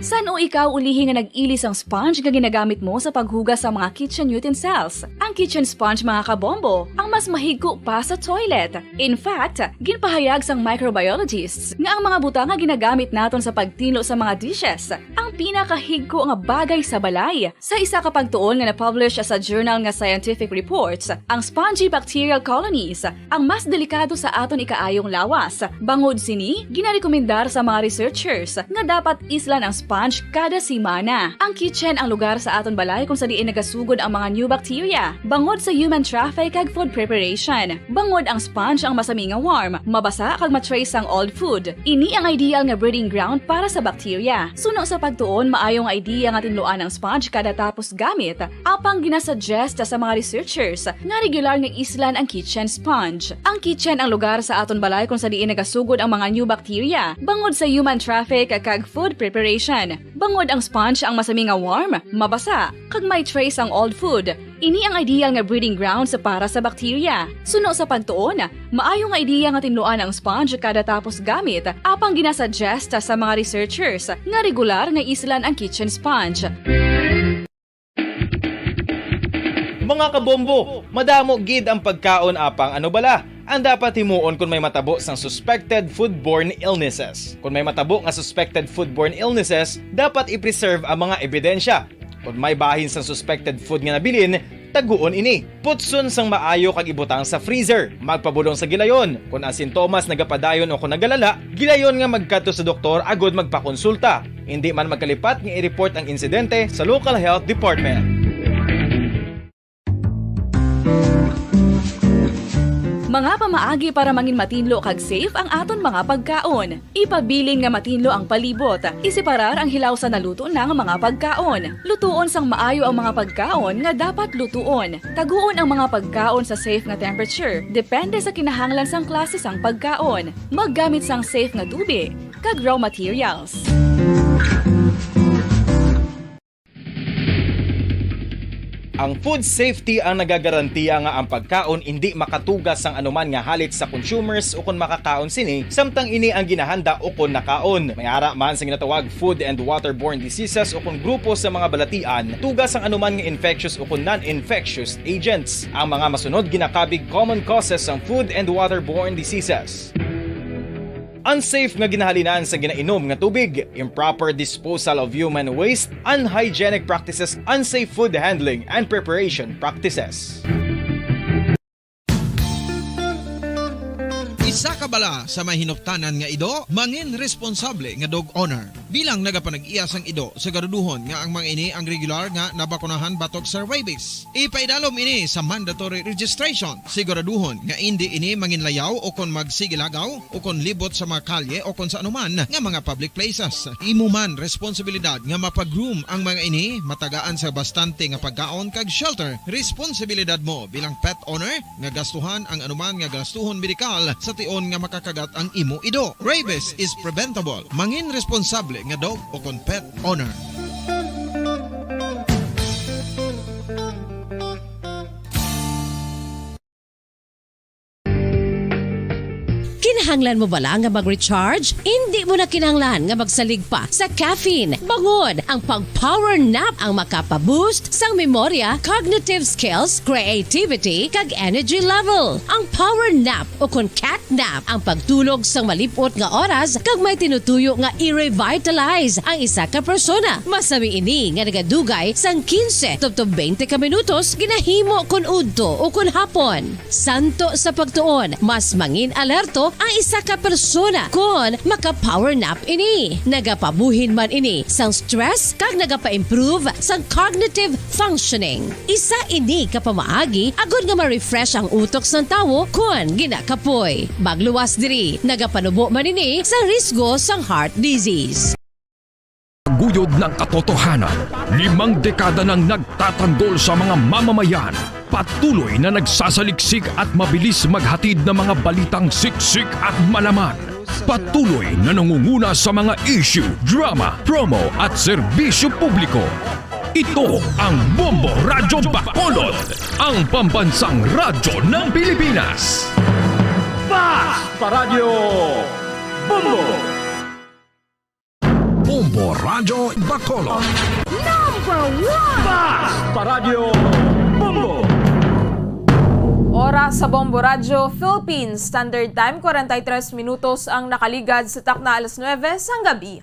San o ikaw ulihi nga nag-ilis ang sponge nga ginagamit mo sa paghugas sa mga kitchen utensils? Ang kitchen sponge mga kabombo, ang mas mahigko pa sa toilet. In fact, ginpahayag sang microbiologists nga ang mga butang nga ginagamit naton sa pagtilo sa mga dishes ang pinakahigko nga bagay sa balay. Sa isa ka pagtuon nga na-publish sa journal nga Scientific Reports, ang spongy bacterial colonies ang mas delikado sa aton ikaayong lawas. Bangod sini, ginarekomendar sa mga researchers nga dapat islan ang sponge kada simana. Ang kitchen ang lugar sa aton balay kung sa diin nagasugod ang mga new bacteria. Bangod sa human traffic kag food preparation. Bangod ang sponge ang masami nga warm, mabasa kag matrace ang old food. Ini ang ideal nga breeding ground para sa bacteria. Suno sa pagtuon, maayong idea nga tinluan ang sponge kada tapos gamit. Apang ginasuggest sa mga researchers nga regular nga islan ang kitchen sponge. Ang kitchen ang lugar sa aton balay kung sa diin nagasugod ang mga new bacteria. Bangod sa human traffic kag food preparation. Bangod ang sponge ang masami nga warm, mabasa, kag may trace ang old food. Ini ang ideal nga breeding ground sa para sa bacteria. Suno sa pagtuon, maayong idea nga tinluan ang sponge kada tapos gamit. Apang ginasuggest sa mga researchers nga regular nga islan ang kitchen sponge. Mga kabombo, madamo gid ang pagkaon apang ano bala. Ang dapat himuon kung may matabo sang suspected foodborne illnesses. Kung may matabo nga suspected foodborne illnesses, dapat i-preserve ang mga ebidensya. Kung may bahin sang suspected food nga nabilin, taguon ini. Putson sang maayo kag ibutang sa freezer. Magpabulong sa gilayon. Kung ang sintomas nagapadayon o kung nagalala, gilayon nga magkadto sa doktor agod magpakonsulta. Hindi man magkalipat nga i-report ang insidente sa local health department. Mga pamaagi para mangin matinlo kag safe ang aton mga pagkaon. Ipabilin nga matinlo ang palibot. Isiparar ang hilaw sa naluto ng mga pagkaon. Lutuon sang maayo ang mga pagkaon nga dapat lutuon. Taguon ang mga pagkaon sa safe nga temperature. Depende sa kinahanglan sang klase sang pagkaon. Maggamit sang safe nga tubig kag raw materials. Ang food safety ang nagagarantiya nga ang pagkaon hindi makatugas sang anuman nga halit sa consumers o kung makakaon sini, samtang ini ang ginahanda o kung nakaon. May ara man sa ginatawag food and waterborne diseases o kung grupo sa mga balatian, tugas ang anuman nga infectious o kung non-infectious agents. Ang mga masunod ginakabig common causes ng food and waterborne diseases. Unsafe nga ginahalinan sa ginainom nga tubig, improper disposal of human waste, unhygienic practices, unsafe food handling and preparation practices. Isa ka bala sa mahinuptanan nga ido, mangin responsable nga dog owner. Bilang nagapanag-iyas ang ido, siguraduhon nga ang mga ini ang regular nga nabakunahan batok sa rabies. Ipaidalom ini sa mandatory registration. Siguraduhon nga hindi ini manginlayaw o kon magsigilagaw o kon libot sa mga kalye o kon sa anuman nga mga public places. Imo man responsibilidad nga mapag-groom ang mga ini, matagaan sa bastante nga pagkaon kag shelter. Responsibilidad mo bilang pet owner nga gastuhan ang anuman nga gastuhon medikal sa tion nga makakagat ang imo ido. Rabies is preventable. Mangin responsable nga dog o kon pet owner. Kinahanglan mo bala nga mag-recharge? Hindi mo na kinahanglan nga magsalig pa sa caffeine. Bangod ang pag-power nap ang makapaboost sang memorya, cognitive skills, creativity, kag energy level. Ang power nap o kon cat nap ang pagtulog sang malipot nga oras kag may tinutuyo nga i-revitalize ang isa ka persona. Masami ini nga nagadugay sang 15 tubtob 20 ka minutos ginahimo kun udto o kun hapon. Santo sa pagtuon, mas mangin alerto ang isa ka persona kung maka-power nap ini. Nagapabuhin man ini sang stress kag nagapa-improve sang cognitive functioning. Isa ini kapamaagi agud nga ma-refresh ang utok sang tawo kung ginakapoy. Bagluwas diri, nagapanubo man ini sa risgo sang heart disease. Guyod ng katotohanan, 5 dekada nang nagtatanggol sa mga mamamayan. Patuloy na nagsasaliksik at mabilis maghatid ng mga balitang siksik at malaman. Patuloy na nangunguna sa mga issue, drama, promo at serbisyo publiko. Ito ang Bombo Radyo Bacolod, ang pambansang radyo ng Pilipinas. Fast! Radyo Bombo! Bombo Radyo Bacolod. Oras sa Bombo Radyo Philippines Standard Time, 43 minutos ang nakaligad sa takna alas 9 sang gabi.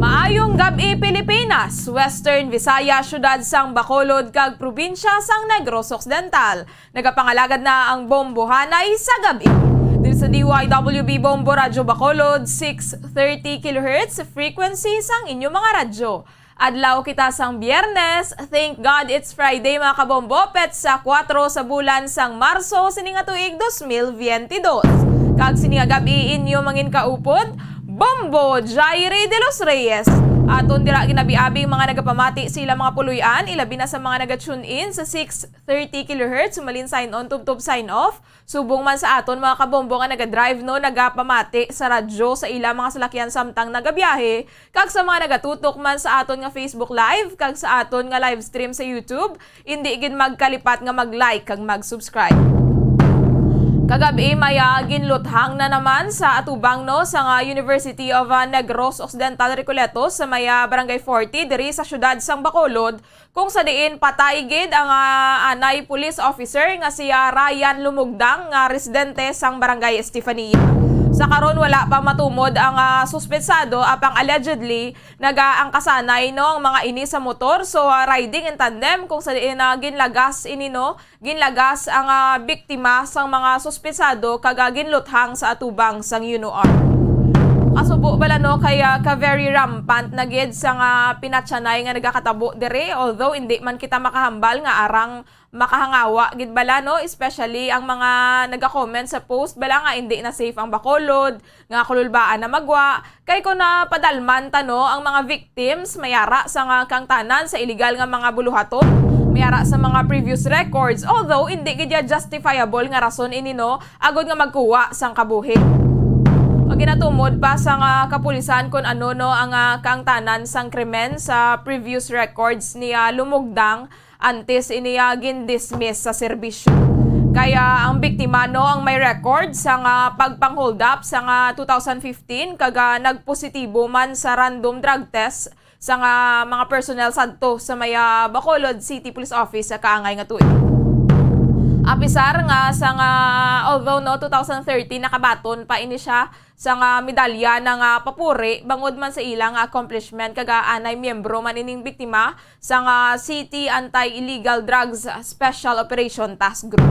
Maayong gabi Pilipinas, Western Visaya, syudad sang Bacolod kag probinsya sang Negros Occidental. Nagapangalagad na ang bombohanay sa gabi. Dito sa DYWB Bombo Radyo Bacolod, 630 kHz frequency sang inyong mga radyo. Adlaw kita sang Biyernes, thank God it's Friday mga kabombo, pet sa 4 sa bulan sang Marso, sininga tuig 2022. Kag sininga gabi inyo mangin kaupod, Bombo Jairi de los Reyes. Aton dira ginabi-abi mga nagapamati sila mga puluyan, ilabi na sa mga naga-tune in sa 630 kHz, sumalin sign on, tub-tub sign off. Subong man sa aton mga kabombo nga naga-drive no, nagapamati sa radyo sa ila mga salakyan samtang nagabiyahe. Kag sa mga nagatutok man sa aton nga Facebook Live, kag sa aton nga live stream sa YouTube, hindi gid magkalipat nga mag-like kag mag-subscribe. Kagabi may ginluthang na naman sa atubang no sa University of Negros Occidental Recoletos sa may Barangay 40 diri sa syudad sang Bacolod, kung sa diin patay gid ang anay police officer nga si Ryan Lumugdang nga residente sang Barangay Estefania. Sa karon wala pa matumod ang suspetsado apang allegedly nagaangkasanay no ang mga ini sa motor, so riding in tandem, kung sa diin ginlagas ini no, ginlagas ang biktima sang mga suspetsado kag ginluthang sa atubang sang UNOR. Kasubo bala no kaya ka very rampant na gid sa pinatsanay nga nagakatabo dire, although hindi man kita makahambal nga arang makahangawa gid bala no, especially ang mga naga-comment sa post bala nga hindi na safe ang Bacolod, nga kululbaan na magwa. Kay ko na padalman tano ang mga victims mayara sa kang tanan sa illegal nga mga buluhaton, mayara sa mga previous records, although hindi gid justifiable nga rason ini no agod nga magkuha sang kabuhi. O ginatumod pa sa kapulisan kung ano no ang kaangtanan sang krimen sa previous records ni Lumugdang antes iniya gin-dismiss sa serbisyo. Kaya ang biktima no ang may record sa pagpang-hold up sa 2015 kag nagpositibo man sa random drug test sa mga personnel sadto sa may Bacolod City Police Office sa kaangay nga tuig. Apisar nga sa although no 2013 nakabaton pa ini siya sa medalya ng papuri bangod man sa ilang accomplishment kag anay miyembro man ining biktima sa City Anti-Illegal Drugs Special Operation Task Group.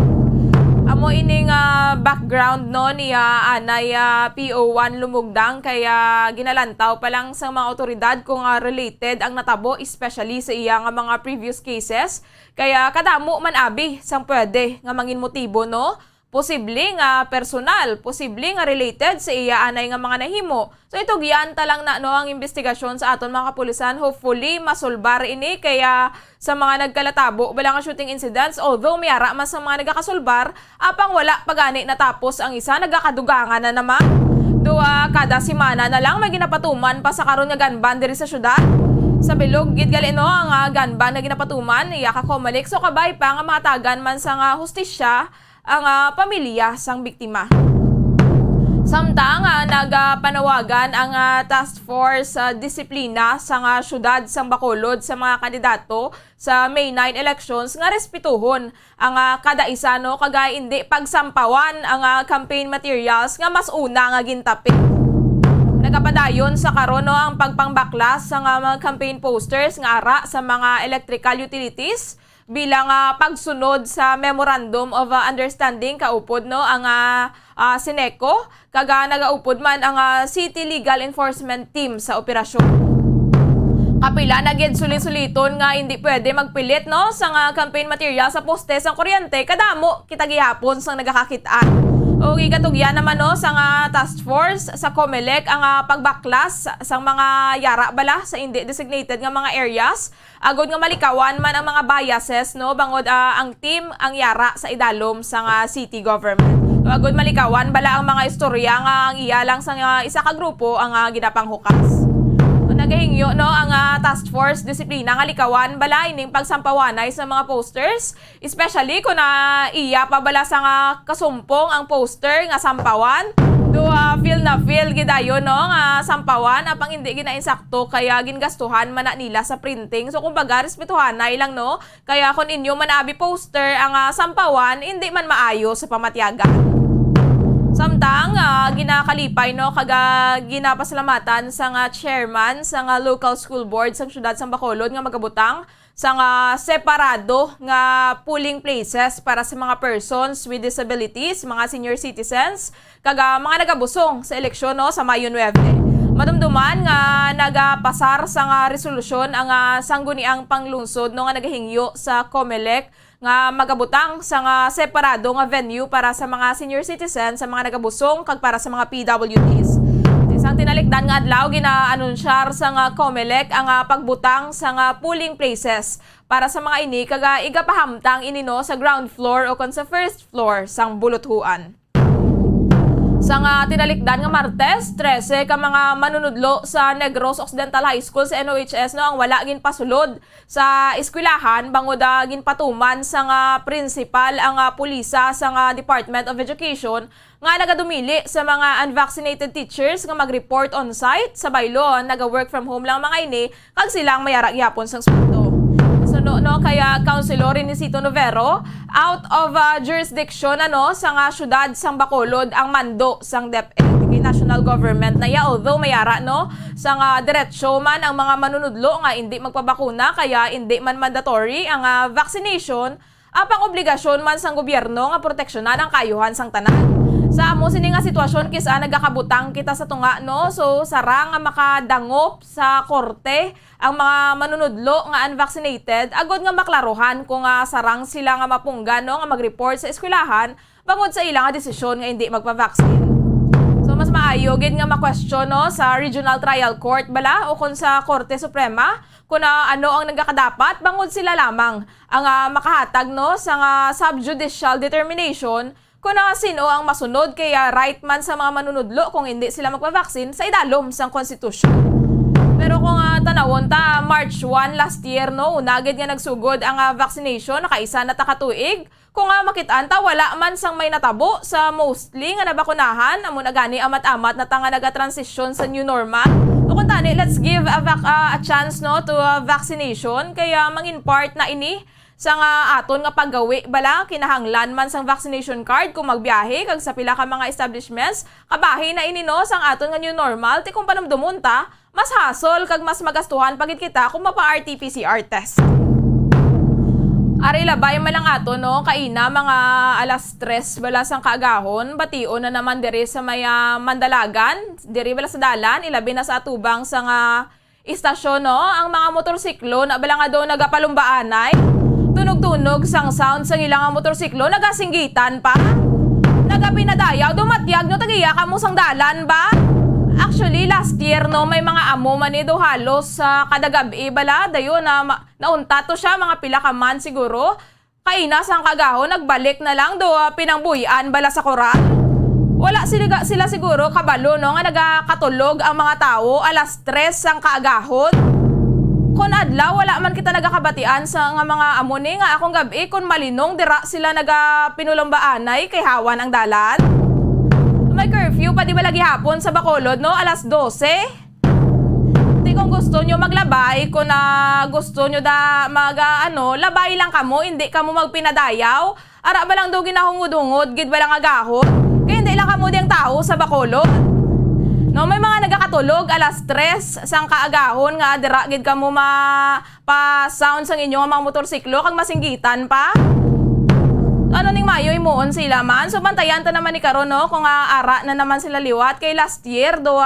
Amo ining background no ni anay PO1 Lumugdang, kaya ginalantaw pa lang sa mga otoridad kung related ang natabo especially sa iyang mga previous cases. Kaya kadamo man abi sang pwede nga mangin motibo no. Posible nga personal, posible nga related sa iya anay nga mga nahimo. So ito giyanta lang na no ang investigasyon sa aton mga kapulisan. Hopefully masolbar ini, kaya sa mga nagkalatabo wala nga shooting incidents, although mayara man sa mga nagakasolbar apang wala pagani natapos ang isa, nagakadugangan na naman. Kada semana na lang may ginapatuman pa sa karon nga gunban diri sa syudad. Sa bilog gid gali no ang gunban na ginapatuman iya ka komalik, so kabay pa nga matagan man sa hustisya ang pamilya sang biktima. Samtang nagpanawagan ang Task Force Disiplina sa syudad sang Bacolod sa mga kandidato sa May 9 elections nga respetuhon ang kada isa no, kagay hindi pagsampawan ang campaign materials nga mas una nga gintapi. Nagapadayon sa karon no ang pagpangbaklas sa mga campaign posters nga ara sa mga electrical utilities bilang pagsunod sa Memorandum of Understanding kaupod no ang Sineco, kaga nagaupod man ang City Legal Enforcement Team sa operasyon. Kapila na gid sulit-suliton nga hindi pwede magpilit no sa campaign material sa poste sang kuryente, kadamo kita gihapon sang nagakakitaan. O gigatugyan naman no sa task force sa COMELEC ang pagbaklas sa mga yara bala sa hindi designated nga mga areas, agod nga malikawan man ang mga biases no bangod ang team ang yara sa idalom sa city government. Agod malikawan bala ang mga istorya nga ang iya lang sa isa ka grupo ang ginapanghukas. Nagahingyo no ang task force disiplina nga likawan bala ining pagsampawanay sa mga posters, especially kung iya pa bala sa kasumpong ang poster nga sampawan. Feel gidayon no nga sampawan apang hindi ginainsakto kaya gingastuhan man na nila sa printing. So kumbaga respetuhanay lang no. Kaya kung inyo manabi poster ang sampawan hindi man maayo sa pamatyagan. Samtang ginakalipay no kaga ginapasalamatan sa chairman sa local school board sa siyudad sa Bacolod nga magabutang sa separado nga polling places para sa mga persons with disabilities, mga senior citizens, kaga mga nagabusong sa eleksyon no, sa Mayo 9. Madumduman nga nagapasar sa resolusyon ang sangguniang panglungsod no nga nagahingyo sa COMELEC nga magabutang sa separado nga venue para sa mga senior citizens, sa mga nagabusong kag para sa mga PWDs. Isang tinalikdan nga adlaw gina-anunsyar sa COMELEC ang pagbutang sa polling places para sa mga ini kaga igapahamtang ini no sa ground floor o kon sa first floor sang buluthuan. Sa tinalikdan nga Martes, 13 ka mga manunudlo sa Negros Occidental High School sa NOHS no ang wala gin pasulod sa eskwelahan bangod gin patuman sa principal ang pulisa sa Department of Education nga nagadumili sa mga unvaccinated teachers nga mag-report on site sa baylo naga-work from home lang mga ini kag silang mayara gyapon sang sweldo. No, kaya Councilor Inesito Novero out of jurisdiction sa syudad sang Bacolod ang mando sang DepEd national government na although mayara no sang diretsyo man ang mga manunudlo nga hindi magpabakuna kaya hindi man mandatory ang vaccination apang obligasyon man sang gobyerno nga proteksyonan ang kayuhan sang tanan. Sa amo sini nga sitwasyon kisa nagakabutang kita sa tunga no so sarang nga makadangop sa korte ang mga manunudlo nga unvaccinated agod nga maklaruhan kung sarang sila nga mapungga no nga mag-report sa eskwelahan bangod sa ilang nga desisyon nga hindi magpa-vaccine. So mas maayo gid nga ma-question no sa Regional Trial Court bala o kung sa Korte Suprema kung ano ang nagakadapat bangod sila lamang ang makahatag no sa subjudicial determination kung sino ang masunod kaya right man sa mga manunudlo kung hindi sila magpa-vaccine sa idalom sang konstitusyon. Pero kung tanawon ta March 1 last year no unagid nga nagsugod ang vaccination nakaisa na takatuig kung makitaan ta wala man sang may natabo sa mostly nga nabakunahan amo na gani amat-amat na tanga naga-transition sa new normal. O kung tani let's give a chance no to vaccination kaya mangin part na ini sa aton nga paggawi bala kinahanglan man sang vaccination card kung magbiyahe kag sa pila ka mga establishments kabahin na ini no sang aton nga new normal ti kung panumdumon ta mas hassle kag mas magastuhan pagit kita kung mapa-RT-PCR test. Ari labay man lang ato no kaina mga alas 3 bala sang kaagahon bation na naman diri sa may Mandalagan diri bala sa dalan ilabi na sa atubang sa istasyon no ang mga motorsiklo na bala nga daw nagapalumbaanay tunog-tunog sang sound sang ilang motorsiklo nagasinggitan pa nagapinadayaw dumatyag no tagiya ka mo sang dalan ba. Actually, last year, no, may mga amo manido halos sa kadagabi bala, dayo na naunta to siya, mga pila ka man siguro. Kaina sang kagahon, nagbalik na lang do pinangbuyan bala sa koral. Wala sila siguro kabalo, no, nga nagakatulog ang mga tao, alas 3 sang kaagahon. Kung adlaw, wala man kita nagakabatian sa mga amo ni, nga akong gabi, kung malinong, dira sila nagapinulombaanay kay hawan ang dalan. May curfew pa di ba lagi hapon sa Bacolod no alas 12. Di kung gusto nyo maglabay kung gusto nyo labay lang kamo hindi kamo magpinadayaw ara ba lang daw ginahungod-hungod gid ba lang agahon kaya hindi lang kamo diyang tao sa Bacolod. No may mga nagakatulog alas 3 sang kaagahon nga dira gid kamo pa sound sang inyo nga mga motorsiklo kag masinggitan pa. Ano ning Mayo imuon sila man. So bantayan ta naman ni karon no kung ara na naman sila liwat kay last year do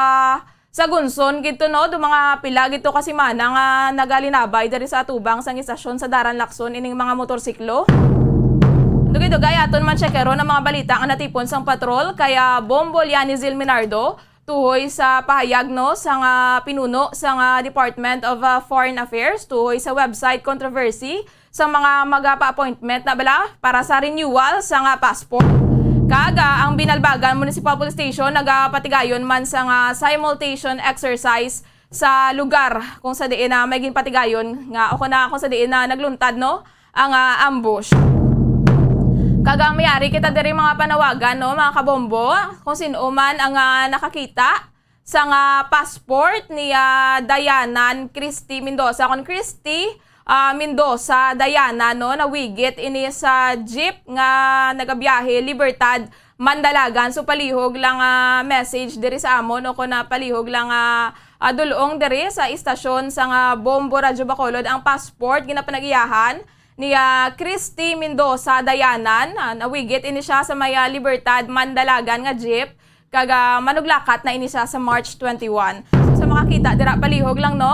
sa Gunson gito no do mga pila gito kasi mana nga nagalinabay diri sa atubang sang istasyon sa Daran Lacson ining mga motorsiklo. Dugay-dugay aton man checkero ng mga balita nga natipon sang patrol kaya Bombo Lianizil Minardo tuhoy sa pahayag no sa pinuno sa Department of Foreign Affairs tuhoy sa website controversy sa mga magpa-appointment na bala para sa renewal sa passport. Kaga ang Binalbagan Municipal Police Station nagapatigayon man sa simultation exercise sa lugar kung sa diin na may ginpatigayon nga o kung sa diin na nagluntad no ang ambush. Kagamayari kita diri mga panawagan, no, mga kabombo, kung sino man ang nakakita sa passport ni Dayanan Christy Mendoza. Kung Christy Mendoza Dayana, no, nawigit ini sa jeep nga nagabiyahe Libertad Mandalagan. So palihog lang message diri sa amon o kung palihog lang dulong diri sa istasyon sa Bombo Radyo Bacolod ang passport ginapanag-iyahan ni Christy Mendoza Dayanan. Nawigit ini siya sa may Libertad Mandalagan nga jeep kaga manuglakat na ini siya sa March 21. So, sa makakita dira palihog lang, no,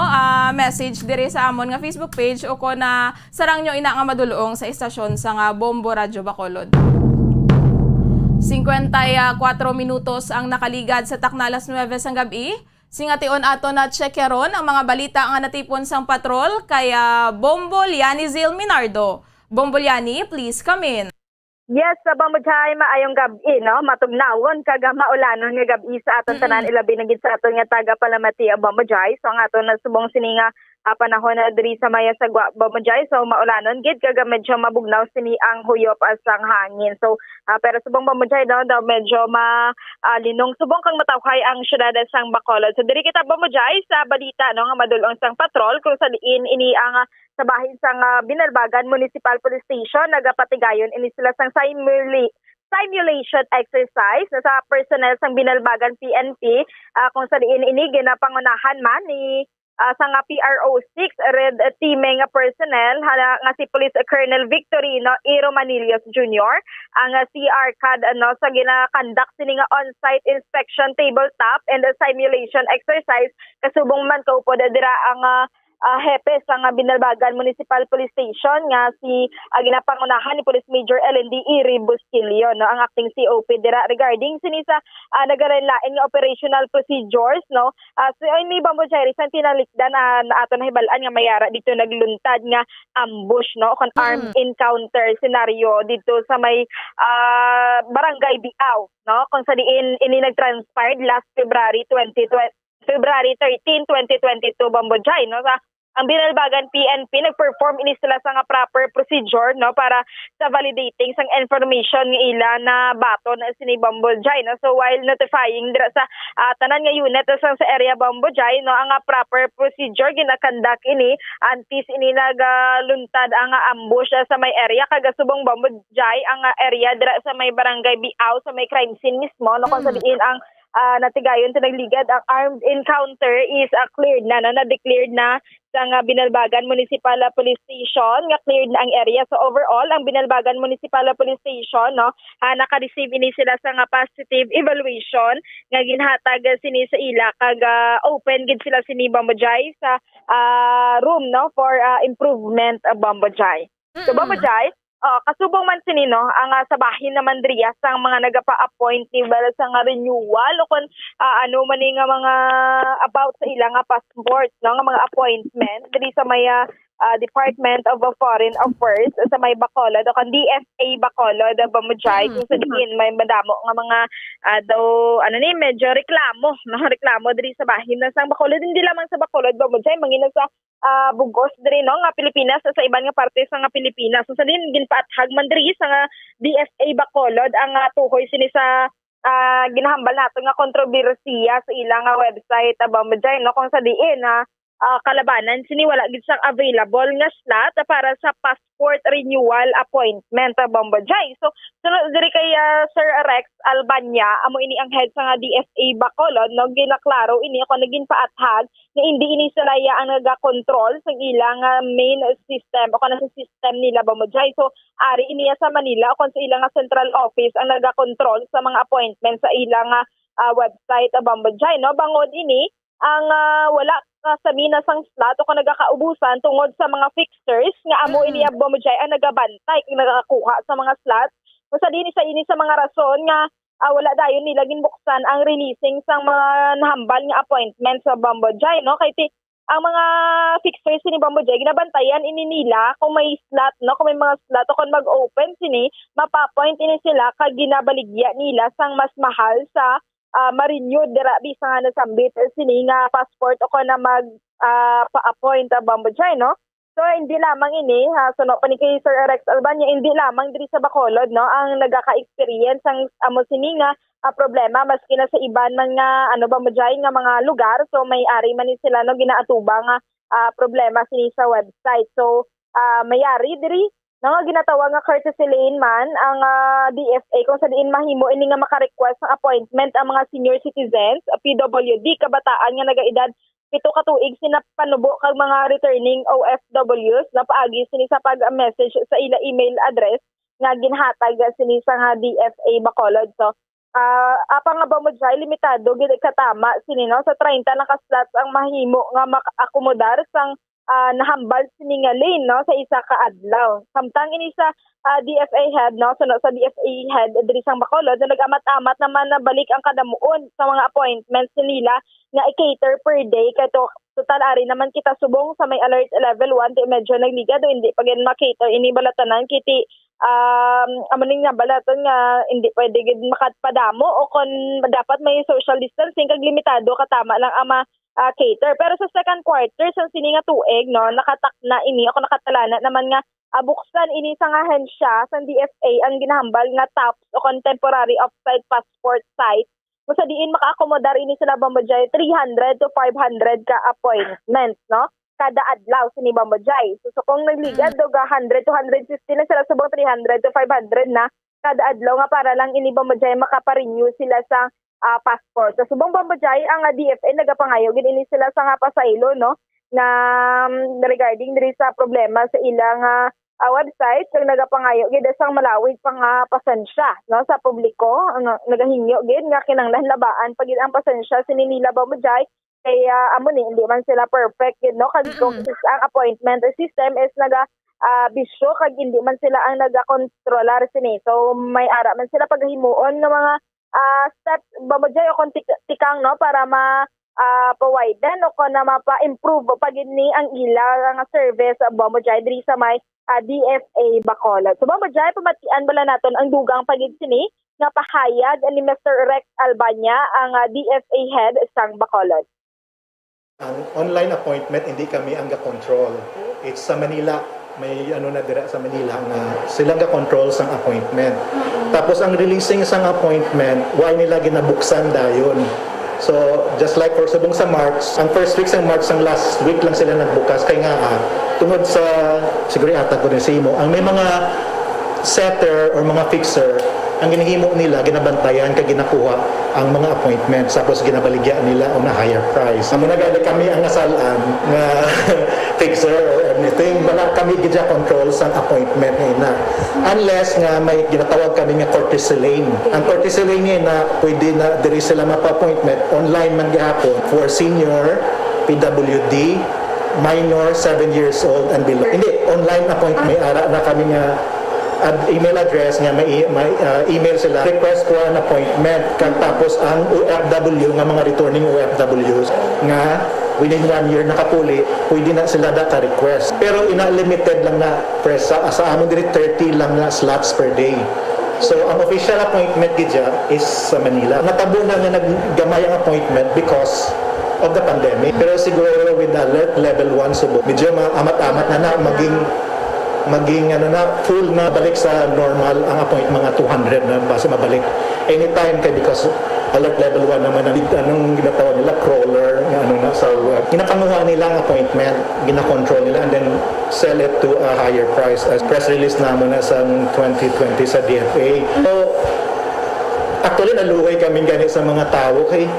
message diri sa amon nga Facebook page o ko na sarang nyo ina nga madulong sa istasyon sa Bombo Radyo Bacolod. 54 minutos ang nakaligad sa Taknalas 9 sang gabi. Singation ato na checkeron ang mga balita nga natipon sang patrol kaya Bombo Liani Zil Minardo. Bombo Liani, please come in. Yes, sa Bamudjay, maayong gabi, no? Matugnawon, kaga maulanon nga gabi sa aton tanan, ilabi na gid sa aton nga taga Palamati, Bamudjay. So, ang aton na subong sininga panahon na diri sa maya sa Bamudjay. So, maulanon gid, kaga medyo mabugnaw sini ang huyop as ang hangin. So, pero subong Bamudjay, no, daw medyo linong subong kang matawhay ang syudad sang Bacolod. So, diri kita Bamudjay sa balita, no, nga madulong sang patrol, kung sa diin ini ang sa bahin sang Binalbagan Municipal Police Station, nagapatigayon ini sila sang simulation exercise sa personnel sang Binalbagan PNP, kung sa diin ini ginapangunahan man ni sang PRO6 Red Teaming personnel nga si Police Colonel Victorino E. Romanillos Jr. ang CR CAD sa gina-conduct sini nga on-site inspection tabletop and simulation exercise kasubong man kaupo dira ang hepe sa Binalbagan Municipal Police Station nga si ginapangunahan ni Police Major LND Iri Bustilio, no, ang acting COP dira regarding sini sa nagarenlain nga operational procedures, no. So ini Bamudjay recent tinalikdan na ato na hibalaan nga mayara dito nagluntad nga ambush, no, kon armed encounter scenario dito sa may Barangay Biaw, no, kung sa diin ini nagtranspired last February 13, 2022 Bamudjay, no, sa ang Binalbagan PNP nagperform ini sila sa nga proper procedure, no, para sa validating sang information nga ila na baton sini Bamudjay, no. So while notifying dira sa tanan nga unit sa area Bamudjay, no, ang proper procedure ginakandak ini antis ini nagaluntad ang ambush sa may area kaga subong Bamudjay ang area dira sa may Barangay Biaw sa may crime scene mismo, no, kung sa diin ang natigayon sa nagligad ang armed encounter is cleared na, no, na-declared na sa Binalbagan Municipal Police Station, nga cleared na ang area. So overall, ang Binalbagan Municipal Police Station, no, naka-receive ini sila sa nga positive evaluation nga ginhatag sini sa ila kag open gid sila sini Bamudjay sa room, no, for improvement of Bamudjay. So Bamudjay, kasubong man sini, no, ang sa bahin naman driya sang mga nagapa-appoint ni sa nga renewal o kung ano man nga mga about sa ilang passport, no, nga mga appointment diri sa may Department of Foreign Affairs sa may Bacolod o kung DFA Bacolod Bamudjay, kung sa diin may madamo nga mga daw medyo reklamo, no, reklamo diri sa bahin na sang Bacolod, hindi lamang sa Bacolod Bamudjay, mangina sa Bugos diri, no, nga Pilipinas sa iban nga parte sa nga Pilipinas. So sa din ginpaathag man diri sa nga DFA Bacolod ang tuhoy sini sa ginahambal nato nga kontrobersiya sa ilang website Bamudjay, no, kung sa diin kalabanan sini wala gid sang available nga slot para sa passport renewal appointment Bamudjay. So sunod diri kay Sir Rex Albania, amo ini ang head sa nga DFA Bacolod, no, ginaklaro ini ako naging paathag nga hindi ini sila ang naga-control sa ilang main system o kana sa system nila Bamudjay. So ari ini sa Manila o sa ilang central office ang naga-control sa mga appointment sa ilang website Bamudjay, no. Bangod ini ang wala sa minasang slot o kung nagakaubusan tungod sa mga fixtures nga amo ini Bamudjay ang nagabantay kung nagakakuha sa mga slots. Sa din ini sa mga rason nga wala dayon nila ginbuksan ang releasing sa mga nahambal nga appointment sa Bamudjay, no, kay ang mga fixtures ni Bamudjay ginabantayan ini nila kung may slot, no, kung may mga slot o kung mag-open sini mapa-appoint ini sila kag ginabaligya nila sang mas mahal sa ma-renew dira bisa nga nasambit sini nga passport o ko na mag pa-appoint Bamudjay, no. So hindi lamang ini so no pa ni kay Sir Rex Albania hindi lamang diri sa Bacolod no ang nagaka-experience ang amo sini nga problema maski na sa iban man nga ano ba mo nga mga lugar so may ari man ni sila no ginaatuba nga problema sini sa website. So mayari diri no ginatawag nga courtesy lane man ang DFA kung sa diin mahimo ini nga maka-request ng appointment ang mga senior citizens, PWD kabataan nga nagaedad 7 ka tuig sinapanubo kag mga returning OFWs na paagi sini sa pag-message sa ila email address nga ginhatag sini sa nga DFA Bacolod. So apang nga ba mo dyan, limitado gid katama sini no sa 30 na ka slots ang mahimo nga maka-akomodar sang nahambal sini nga lane no sa isa ka adlaw. Samtang ini sa DFA head no so no, sa DFA head diri sang Bacolod na nag-amat-amat naman na balik ang kadamuon sa mga appointments nila nga i-cater per day kay to total ari naman kita subong sa may alert level 1 di medyo nagliga do hindi pag ma-cater ini balatanan kiti amaning nga balatan nga hindi pwede gid makatpadamo o kon dapat may social distancing kag limitado katama lang ang cater. Pero sa second quarter sa sini nga tuig no nakatakna ini ako nakatalana naman nga buksan ini sa nga hensya sa DFA ang ginahambal nga TAPS o contemporary offsite passport site kung sa diin maka-akomodar ini sila Bambojay 300 to 500 ka appointments no kada adlaw sini Bambojay. So kung nagligad do 100 to 150 na sila subong 300 to 500 na kada adlaw nga para lang ini Bambojay makapa-renew sila sa passport. So subong Bambojay ang DFA nagapangayo gid ini sila sa nga pasaylo no na regarding diri sa problema sa ilang website kag nagapangayo gid sang malawig pang pasensya no sa publiko nagahingyo gid nga kinahanglan labaan pag ang pasensya sini nila Bambojay kaya amo ni hindi man sila perfect gid no kag kung ang appointment system is bisyo kag hindi man sila ang naga-controller sini. So may ara man sila paghimuon ng mga steps Bambojay o kung tikang no para pawiden o kung na mapa-improve pag ni ang ila nga service Bambojay diri sa may DFA Bacolod. So Bambojay pamatian bala naton ang dugang pagid sini nga pahayag ni Mr. Rex Albania ang DFA head sang Bacolod. Ang online appointment hindi kami ang ga-control. It's sa Manila. May na dira sa Manila nga sila ga-control sang appointment. Tapos ang releasing sang appointment, why nila ginabuksan dayon. So just like for subong sa March, ang first week sang March ang last week lang sila nagbukas kay nga tungod sa siguro ata ko din sa imo, ang may mga setter or mga fixer ang ginahimo nila ginabantayan kay ginakuha ang mga appointments tapos ginabaligya nila on a higher price. Amo na gali kami ang nasalaan nga fixer or anything wala kami gidya control sa appointment na unless nga may ginatawag kami nga courtesy lane. Ang courtesy lane na pwede na diri sila mapa-appointment online man gihapon for senior, PWD, minor 7 years old and below. Hindi online appointment may ara na kami nga email address nga may email sila request for an appointment kag tapos ang OFW nga mga returning OFWs nga within 1 year nakapuli pwede na sila data request pero ina-limited lang na presa sa amon diri 30 lang na slots per day. So ang official appointment gidya is sa Manila. Natabo na nga naggamay ang appointment because of the pandemic pero siguro with the alert level 1 subok medyo amat-amat na maging full na balik sa normal ang appointment mga 200 na base mabalik anytime kay because alert level 1 naman anong ginatawag nila crawler na sa web ginapanguha nila ang appointment gina-control nila and then sell it to a higher price as press release naman na sa 2020 sa DFA. So actually naluhay kami ganit sa mga tao kay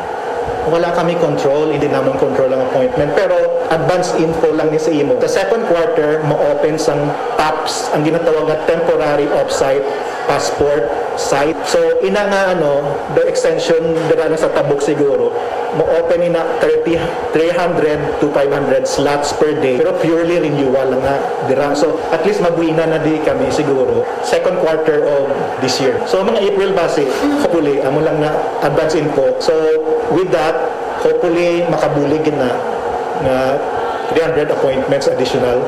wala kami control, hindi naman control ang appointment pero advance info lang ni sa imo. Sa second quarter mo-open sang TAPS ang ginatawag na temporary offsite passport site. So ina nga the extension dira na sa tabok siguro mo-open ina 300 to 500 slots per day pero purely renewal lang nga dira. So at least mabuina na di kami siguro second quarter of this year. So mga April base hopefully amo lang na advance info. So with that hopefully makabulig na 300 appointments additional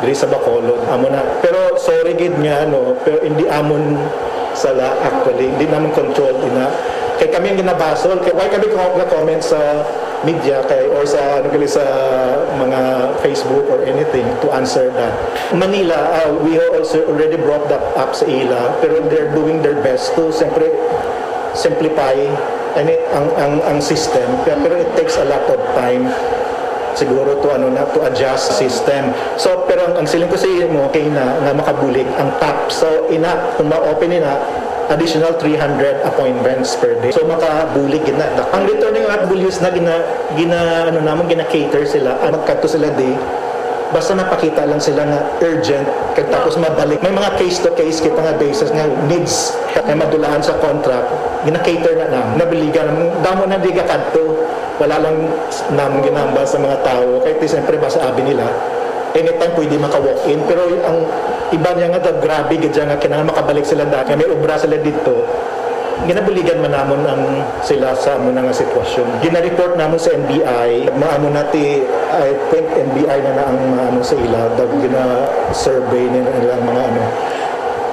diri sa Bacolod amo na pero sorry gid nga pero hindi amon sala actually hindi naman control ina kay kami ang ginabasol kay why kami comment sa media or sa sa mga Facebook or anything to answer that. Manila, we also already brought that up sa ILA, pero they're doing their best to siyempre simplify ang system, pero it takes a lot of time siguro to adjust system. So pero ang siling ko sa mo kay na makabulig ang top. So kung ma-open additional 300 appointments per day. So makabulig na. Ang returning ATWs na gina-cater sila, magkadto sila day. Basta napakita lang sila nga urgent, tapos mabalik. May mga case-to-case kita nga basis nga needs na madulaan sa contract, gina-cater na nabiligan. Damo na di ka kadto, wala lang namang ginamba sa mga tao. Kahit siyempre masabi nila, anytime pwede maka-walk-in. Pero ang iba niya nga, grabe, gadya nga, kinang makabalik sila dati. May obra sila dito. Ginabuligan man namon ang sila sa muna nga sitwasyon. Gina-report namon sa NBI, maano nati, I think NBI na ang maano sa ila, gina-survey nila ang mga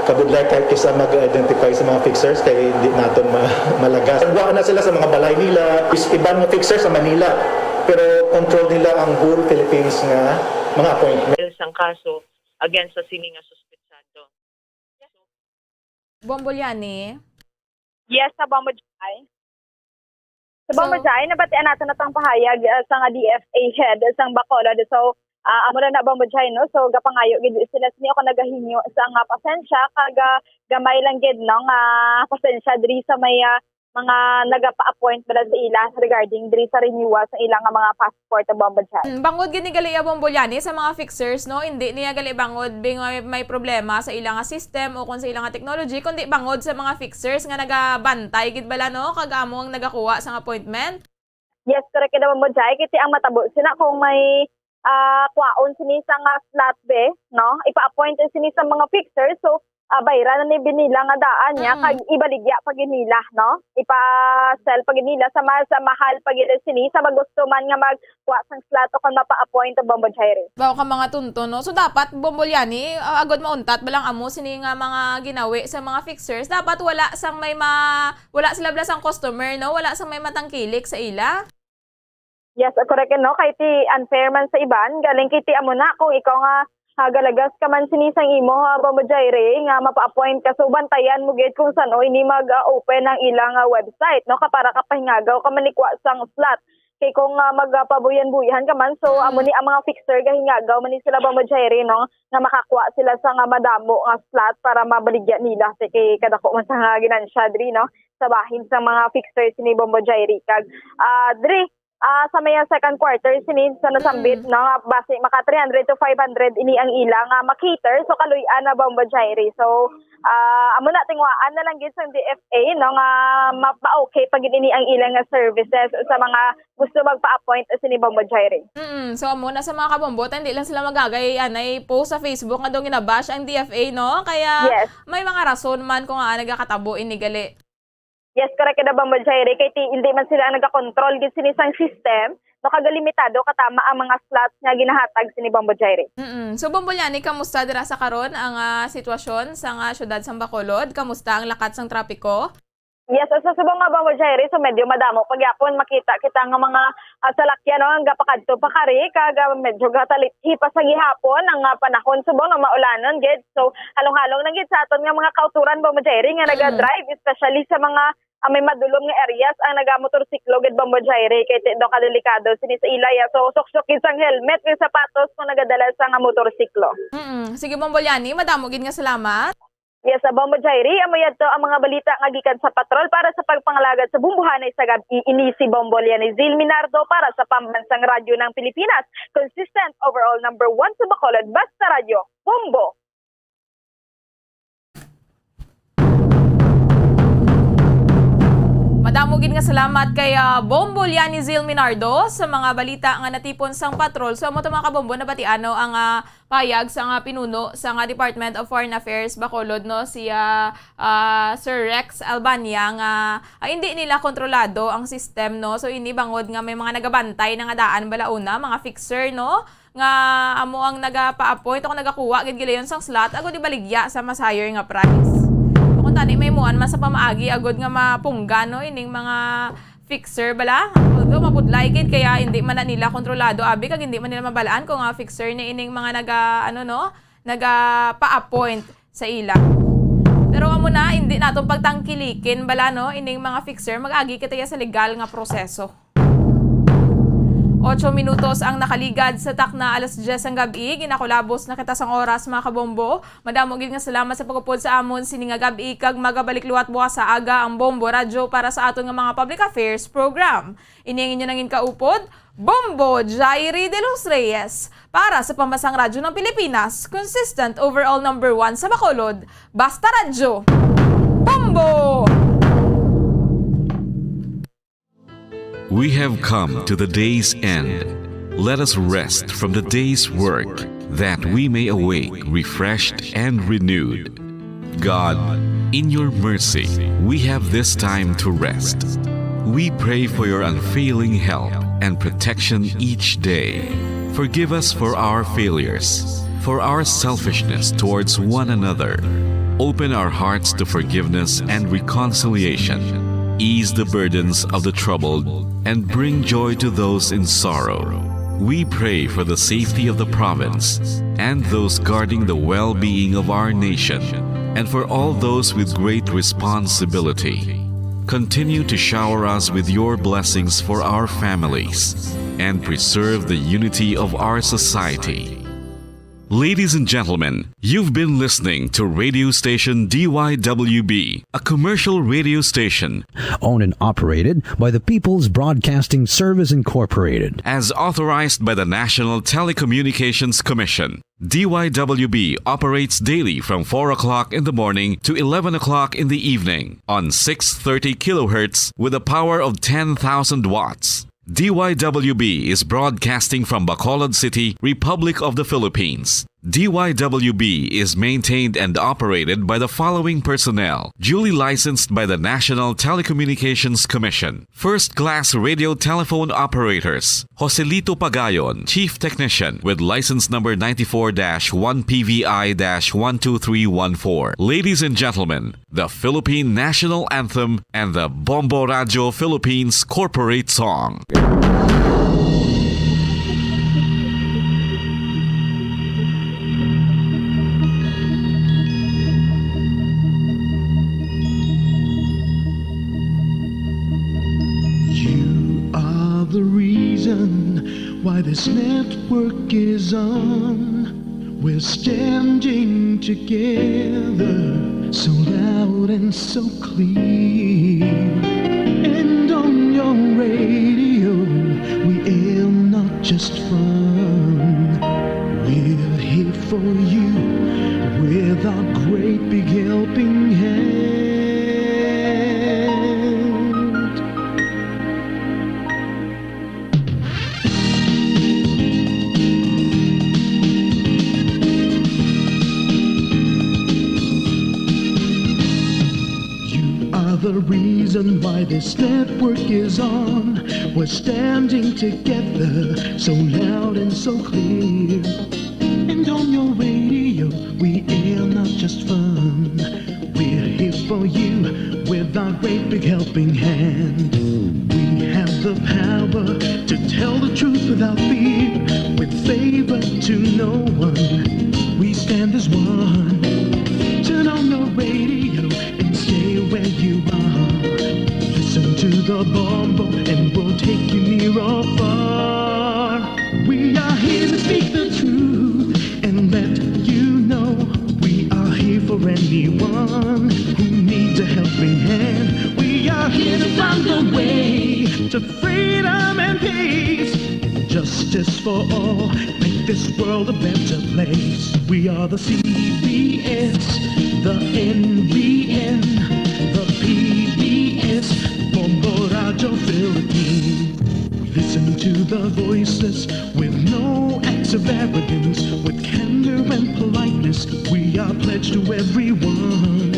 kabudlay kahit kisa mag-identify sa mga fixers kaya hindi natin malagas. Nagwaan na sila sa mga balay nila, ibang mga fixers sa Manila, pero control nila ang whole Philippines nga mga appointment. Isang kaso against sa sini nga suspetsado. Bombolyani. Yes, sa Bambojay. Sa Bambojay, nabatian natin natang pahayag sa nga DFA head sa Bacolod. So, amo na Bambojay, no? So, gapangayo gid sila sini ako nagahinyo sa nga pasensya kag gamay lang gid no nga pasensya diri sa may mga nagapa-appoint para sa ila regarding diri sa renewal sa ilang mga passport sa Bambojay. Bangod gini gali Bombolyani sa mga fixers, no? Hindi niya gali bangod bing may problema sa ilang system o kung sa ilang technology, kundi bangod sa mga fixers nga nagabantay gid bala no kag amo ang nagakuha sa appointment. Yes, correct na Bambojay kiti ang matabo sina kung may kuwaon sini sa nga slot be, no? Ipa-appoint sini sa mga fixers, so bayra na ni binila nga daan niya kag ibaligya pag nila, no? Ipa-sell pag nila sa mahal pag sini sa magusto man nga magkuha sang slot o kung mapa-appoint ang Bambojay. Bawo ka mga tunto, no? So dapat Bombolyani agod mauntat balang amo sini nga mga ginawi sa mga fixers, dapat wala sila blasang customer, no? Wala sang may matangkilik sa ila. Yes, correct no? Kay ti unfair man sa iban, galing kiti amo na kung ikaw nga galagas ka man sinisang imo Bambojay nga mapa-appoint ka, so bantayan mo gid kung saan ini mag-open ang ilang website, no? Para kapahingagaw ka manikwa sang slot. Kay kung magpabuyan-buyan ka man, so amo ni ang mga fixer gahingagaw man ni sila Bambojay no nga makakuha sila sa nga madamo nga slot para mabaligya nila kay kadako man sa nga ginansya diri no sa bahin sa mga fixers ni Bambojay kag diri sa may second quarter sini sa nasambit no base maka 300 to 500 ini ang ilang makater, so kaluy-an na Bambojay. So amo na tingwaan na lang gid sa DFA no nga mapa-okay pag ini ang ilang services sa mga gusto magpa-appoint sini Bambojay. So amo na sa mga kabombotan, hindi lang sila magagay anay post sa Facebook nga daw ginabash ang DFA, no? Kaya yes, may mga rason man kung nagakatabo ini gali. Yes, correct na Bambojay. Kaya hindi man sila nagka-control gid sinisang system, no kagalimitado katama ang mga slots nga ginahatag sini Bambojay. So Bombolyani, kamusta dira sa karon ang sitwasyon sa nga syudad sa Bacolod? Kamusta ang lakat sang trapiko? Yes, sa subong nga Bambojay, so medyo madamo pagyapon makita kita nga mga salakyan no nga pakadto pa kari kag medyo gatalithi pa sa gihapon ang panahon subong na maulanon gid. So halong-halong na gid sa aton nga mga kauturan Bambojay nga naga-drive, especially sa mga may madulom nga areas ang nagamotorsiklo gid Bambojay kay do kadelikado sini sa ilaya. So sok-sok gid sang helmet kay sapatos kung nagadala sa nga motorsiklo. Sige Bombolyani, madamo gid nga salamat. Yes, sa Bambojay amo yadto ang mga balita nga gikan sa patrol para sa pagpangalagad sa bumbuhanay sa gabi. Ini si Bombolyani Zil Minardo para sa Pambansang Radyo ng Pilipinas. Consistent overall number 1 sa Bacolod, basta radyo, Bombo. Madamo gid nga salamat kay Bombolyani Zil Minardo sa mga balita nga natipon sang patrol. So amo mga kabombo nabatiano ang payag sa nga pinuno sa nga Department of Foreign Affairs Bacolod, no, si Sir Rex Albania nga hindi nila kontrolado ang system, no. So ini bangod nga may mga nagabantay na nga daan balauna, mga fixer, no, nga amo ang nagapa-appoint o nagakuha gid gilayon sang slot agud ibaligya sa mas higher nga price. Tani may muan man sa pamaagi agod nga mapungga no ining mga fixer bala. Although mapudlay kid kaya hindi man na nila kontrolado abi kag hindi man nila mabalaan kung fixer ni ining mga pa-appoint sa ila. Pero amo na hindi natong pagtangkilikin bala no ining mga fixer mag-agi kita sa legal nga proseso. 8 minutos ang nakaligad sa takna alas 10 ang gabi. Ginakulabos na kita sang oras mga kabombo. Madamo gid nga salamat sa pagupod sa amon sini nga gabi kag magabalik luwat bukas sa aga ang Bombo Radyo para sa aton nga mga public affairs program. Ini inyo nangin kaupod, Bombo Jairi de los Reyes para sa Pambansang Radyo ng Pilipinas, consistent overall number 1 sa Bacolod, Basta Radyo. Bombo! We have come to the day's end. Let us rest from the day's work, that we may awake refreshed and renewed. God, in your mercy, we have this time to rest. We pray for your unfailing help and protection each day. Forgive us for our failures, for our selfishness towards one another. Open our hearts to forgiveness and reconciliation. Ease the burdens of the troubled and bring joy to those in sorrow. We pray for the safety of the province and those guarding the well-being of our nation, and for all those with great responsibility. Continue to shower us with your blessings for our families and preserve the unity of our society. Ladies and gentlemen, you've been listening to radio station DYWB, a commercial radio station owned and operated by the People's Broadcasting Service Incorporated, as authorized by the National Telecommunications Commission. DYWB operates daily from 4 o'clock in the morning to 11 o'clock in the evening on 630 kilohertz with a power of 10,000 watts. DYWB is broadcasting from Bacolod City, Republic of the Philippines. DYWB is maintained and operated by the following personnel, duly licensed by the National Telecommunications Commission. First-class radio telephone operators, Joselito Pagayon, Chief Technician with license number 94-1PVI-12314. Ladies and gentlemen, the Philippine National Anthem and the Bombo Radyo Philippines Corporate Song. The reason why this network is on, we're standing together so loud and so clear, and on your radio we aim not just fun, we're here for you with our great big helping hand. The reason why this network is on, we're standing together so loud and so clear, and on your radio we air not just fun, we're here for you with our great big helping hand. We have the power to tell the truth without fear, with favor to no one, we stand as one. Turn on your radio and stay where you are. Listen to the Bombo and we'll take you near or far. We are here to speak the truth and let you know we are here for anyone who needs a helping hand. We are here to find the way to freedom and peace, justice for all, make this world a better place. We are the CBS, the NBN, the PBS, Bombo Radyo Philippines. Listen to the voiceless with no acts of arrogance, with candor and politeness. We are pledged to everyone.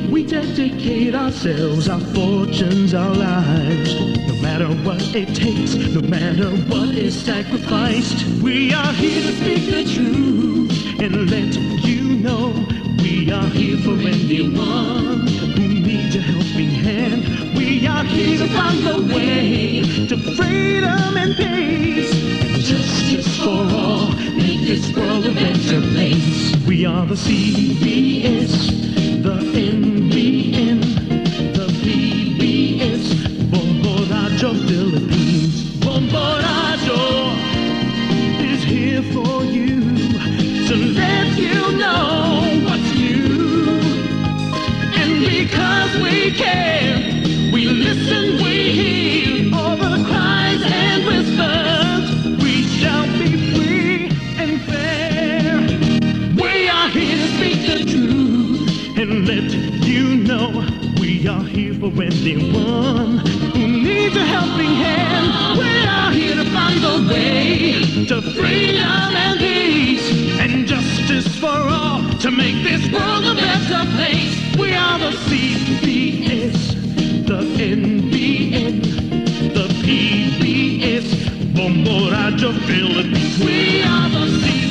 We dedicate ourselves, our fortunes, our lives, no matter what it takes, no matter what is sacrificed. We are here to speak the truth and let you know we are here for anyone who needs a helping hand. We We are here to find the way to freedom and peace. Justice for all, make this world a better place. We are the CBS, the NBN, the PBS, Bombo Radyo Philippines. Bombo Radyo is here for you, to let you know what's new. And because we care, we listen, we hear all the cries and whispers. We shall be free and fair. We are here to speak the truth and let you know we are here for anyone who needs a helping hand. We are here to find the way to freedom and peace and justice for all, to make this world a better place. We are the CBS, the NBN, the PBS, Bombo Radyo Philippines. We are the CBS.